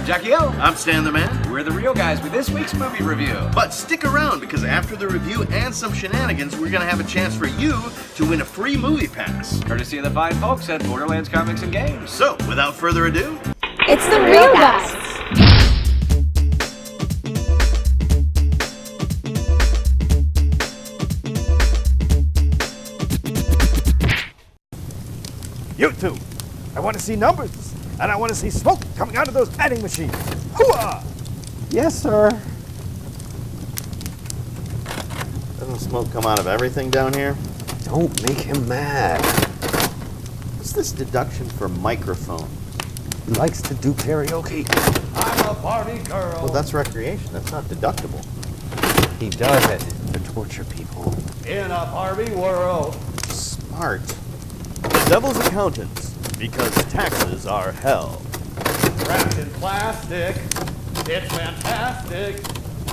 Jackie O. I'm Stan the Man. We're the real guys with this week's movie review. But stick around, because after the review and some shenanigans, we're going to have a chance for you to win a free movie pass. Courtesy of the fine folks at Borderlands Comics and Games. So, without further ado, it's the real guys. You two, I want to see numbers, and I want to see smoke coming out of those adding machines. Hooah! Yes, sir. Doesn't smoke come out of everything down here? Don't make him mad. What's this deduction for microphone? He likes to do karaoke. I'm a Barbie girl. Well, that's recreation. That's not deductible. He does it to torture people. In a Barbie world. Smart. Devil's accountants, because taxes are hell. Wrapped in plastic. It's fantastic.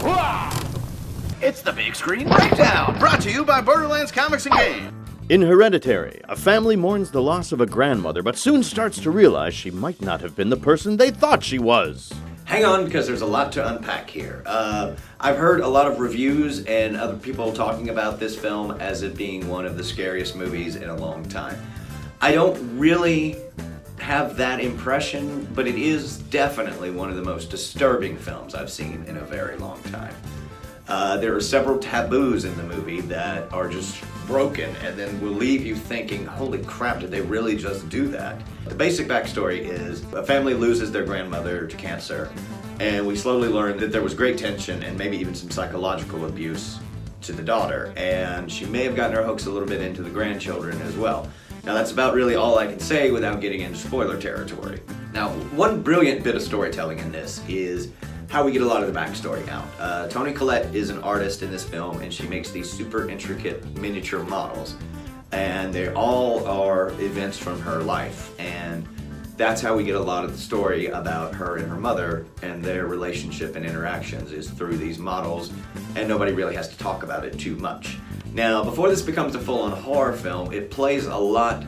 Hooah! It's the Big Screen Breakdown. brought to you by Borderlands Comics and Games. In Hereditary, a family mourns the loss of a grandmother, but soon starts to realize she might not have been the person they thought she was. Hang on, because there's a lot to unpack here. I've heard a lot of reviews and other people talking about this film as it being one of the scariest movies in a long time. I don't really have that impression, but it is definitely one of the most disturbing films I've seen in a very long time. There are several taboos in the movie that are just broken and then will leave you thinking, holy crap, did they really just do that? The basic backstory is a family loses their grandmother to cancer, and we slowly learn that there was great tension and maybe even some psychological abuse to the daughter, and she may have gotten her hooks a little bit into the grandchildren as well. Now that's about really all I can say without getting into spoiler territory. Now, one brilliant bit of storytelling in this is how we get a lot of the backstory out. Toni Collette is an artist in this film, and she makes these super intricate miniature models, and they all are events from her life, and that's how we get a lot of the story about her and her mother and their relationship and interactions is through these models, and nobody really has to talk about it too much. Now, before this becomes a full-on horror film, it plays a lot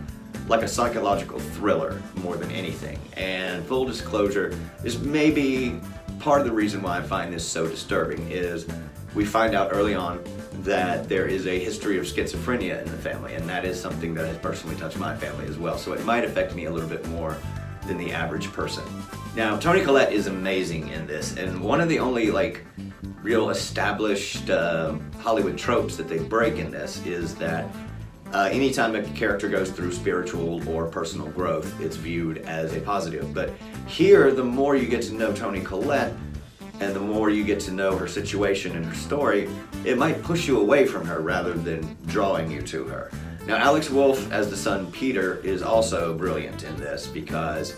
like a psychological thriller more than anything, and full disclosure, this may be part of the reason why I find this so disturbing is we find out early on that there is a history of schizophrenia in the family, and that is something that has personally touched my family as well, so it might affect me a little bit more than the average person. Now, Toni Collette is amazing in this, and one of the only real established Hollywood tropes that they break in this is that anytime a character goes through spiritual or personal growth, it's viewed as a positive. But here, the more you get to know Toni Collette, and the more you get to know her situation and her story, it might push you away from her rather than drawing you to her. Now, Alex Wolff as the son Peter is also brilliant in this because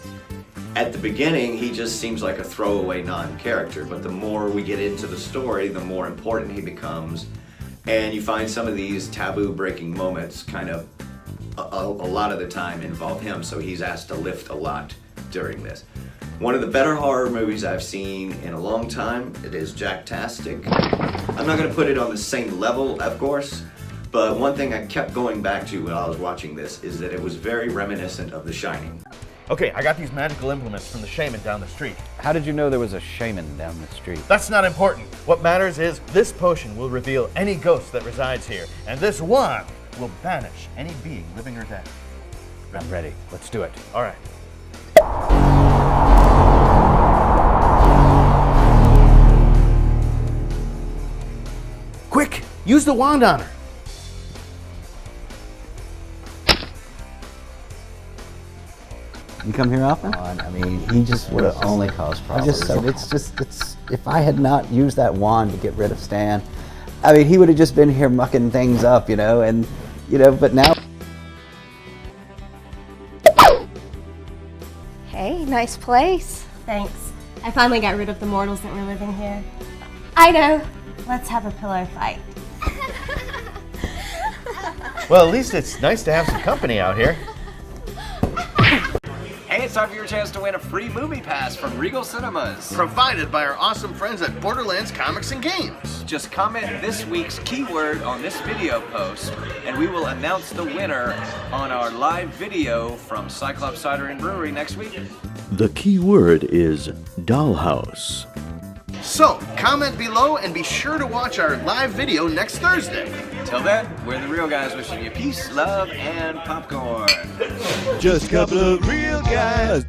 at the beginning, he just seems like a throwaway non-character, but the more we get into the story, the more important he becomes, and you find some of these taboo-breaking moments kind of, a lot of the time, involve him, so he's asked to lift a lot during this. One of the better horror movies I've seen in a long time, it is Jack-tastic. I'm not going to put it on the same level, of course, but one thing I kept going back to when I was watching this is that it was very reminiscent of The Shining. Okay, I got these magical implements from the shaman down the street. How did you know there was a shaman down the street? That's not important. What matters is this potion will reveal any ghost that resides here, and this wand will banish any being living or dead. I'm ready. Let's do it. All right. Quick, use the wand on her. You come here often? I mean, he just would have only caused I problems. just said it's if I had not used that wand to get rid of Stan, I mean, he would have just been here mucking things up, but now. Hey, nice place. Thanks. I finally got rid of the mortals that were living here. I know. Let's have a pillow fight. Well, at least it's nice to have some company out here. Hey, it's time for your chance to win a free movie pass from Regal Cinemas. Provided by our awesome friends at Borderlands Comics and Games. Just comment this week's keyword on this video post, and we will announce the winner on our live video from Cyclops Cider and Brewery next week. The key word is dollhouse. So, comment below and be sure to watch our live video next Thursday. Till then, we're the real guys wishing you peace, love, and popcorn. Just a couple of real guys